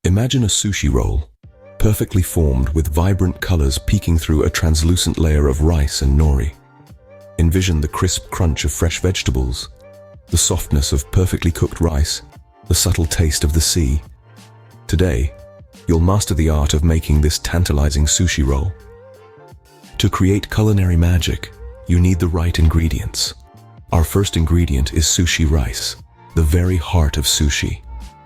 Imagine a sushi roll, perfectly formed with vibrant colors peeking through a translucent layer of rice and nori. Envision the crisp crunch of fresh vegetables, the softness of perfectly cooked rice, the subtle taste of the sea. Today, you'll master the art of making this tantalizing sushi roll. To create culinary magic, you need the right ingredients. Our first ingredient is sushi rice, the very heart of sushi.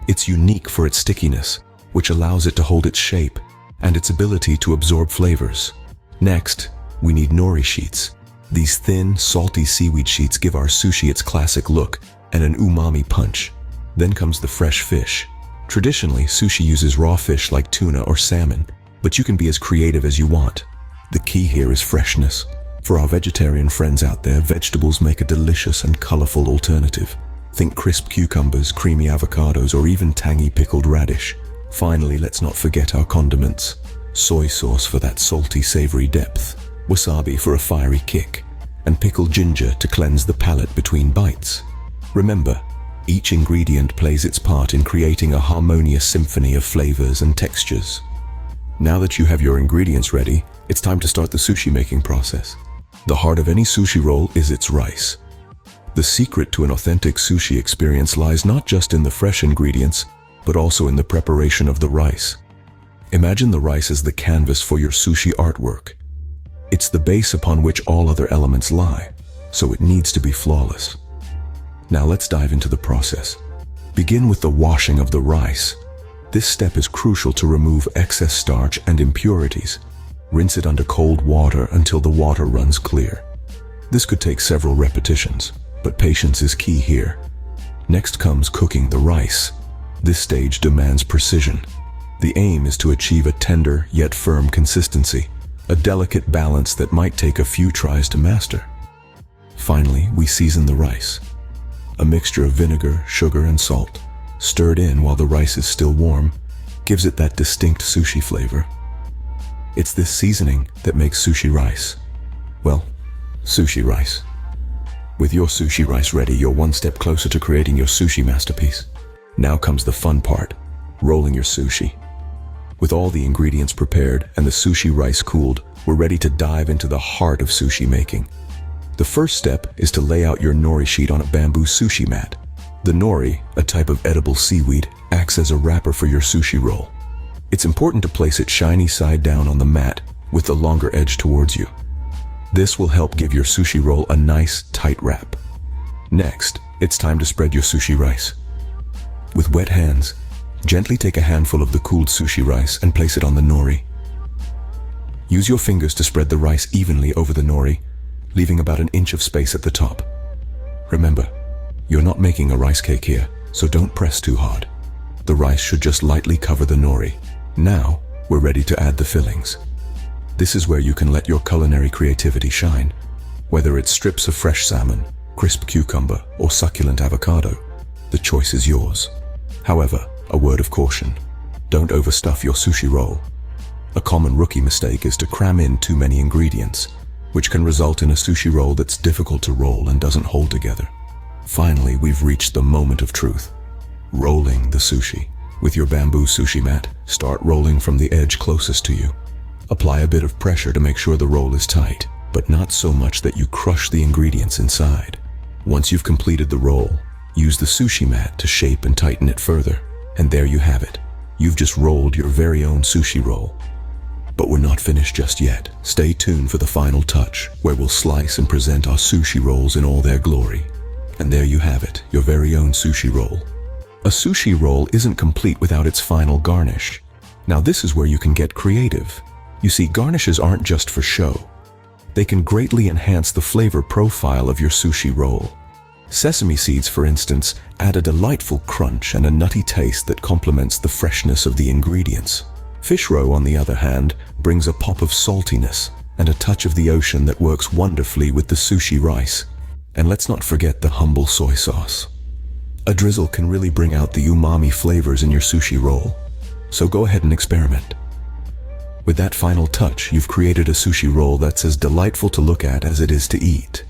It's unique for its stickiness, which allows it to hold its shape, and its ability to absorb flavors. Next, we need nori sheets. These thin, salty seaweed sheets give our sushi its classic look and an umami punch. Then comes the fresh fish. Traditionally, sushi uses raw fish like tuna or salmon, but you can be as creative as you want. The key here is freshness. For our vegetarian friends out there, vegetables make a delicious and colorful alternative. Think crisp cucumbers, creamy avocados, or even tangy pickled radish. Finally, let's not forget our condiments. Soy sauce for that salty, savory depth, wasabi for a fiery kick, and pickled ginger to cleanse the palate between bites. Remember, each ingredient plays its part in creating a harmonious symphony of flavors and textures. Now that you have your ingredients ready, it's time to start the sushi making process. The heart of any sushi roll is its rice. The secret to an authentic sushi experience lies not just in the fresh ingredients, but also in the preparation of the rice. Imagine the rice as the canvas for your sushi artwork. It's the base upon which all other elements lie, so it needs to be flawless. Now let's dive into the process. Begin with the washing of the rice. This step is crucial to remove excess starch and impurities. Rinse it under cold water until the water runs clear. This could take several repetitions, but patience is key here. Next comes cooking the rice. This stage demands precision. The aim is to achieve a tender yet firm consistency, a delicate balance that might take a few tries to master. Finally, we season the rice. A mixture of vinegar, sugar, and salt, stirred in while the rice is still warm, gives it that distinct sushi flavor. It's this seasoning that makes sushi rice. Well, sushi rice. With your sushi rice ready, you're one step closer to creating your sushi masterpiece. Now comes the fun part, rolling your sushi. With all the ingredients prepared and the sushi rice cooled, we're ready to dive into the heart of sushi making. The first step is to lay out your nori sheet on a bamboo sushi mat. The nori, a type of edible seaweed, acts as a wrapper for your sushi roll. It's important to place it shiny side down on the mat with the longer edge towards you. This will help give your sushi roll a nice, tight wrap. Next, it's time to spread your sushi rice. With wet hands, gently take a handful of the cooled sushi rice and place it on the nori. Use your fingers to spread the rice evenly over the nori, leaving about an inch of space at the top. Remember, you're not making a rice cake here, so don't press too hard. The rice should just lightly cover the nori. Now, we're ready to add the fillings. This is where you can let your culinary creativity shine. Whether it's strips of fresh salmon, crisp cucumber, or succulent avocado, the choice is yours. However, a word of caution: don't overstuff your sushi roll. A common rookie mistake is to cram in too many ingredients, which can result in a sushi roll that's difficult to roll and doesn't hold together. Finally, we've reached the moment of truth: rolling the sushi. With your bamboo sushi mat, start rolling from the edge closest to you. Apply a bit of pressure to make sure the roll is tight, but not so much that you crush the ingredients inside. Once you've completed the roll, use the sushi mat to shape and tighten it further. And there you have it. You've just rolled your very own sushi roll. But we're not finished just yet. Stay tuned for the final touch, where we'll slice and present our sushi rolls in all their glory. And there you have it, your very own sushi roll. A sushi roll isn't complete without its final garnish. Now this is where you can get creative. You see, garnishes aren't just for show. They can greatly enhance the flavor profile of your sushi roll. Sesame seeds, for instance, add a delightful crunch and a nutty taste that complements the freshness of the ingredients. Fish roe, on the other hand, brings a pop of saltiness and a touch of the ocean that works wonderfully with the sushi rice. And let's not forget the humble soy sauce. A drizzle can really bring out the umami flavors in your sushi roll. So go ahead and experiment. With that final touch, you've created a sushi roll that's as delightful to look at as it is to eat.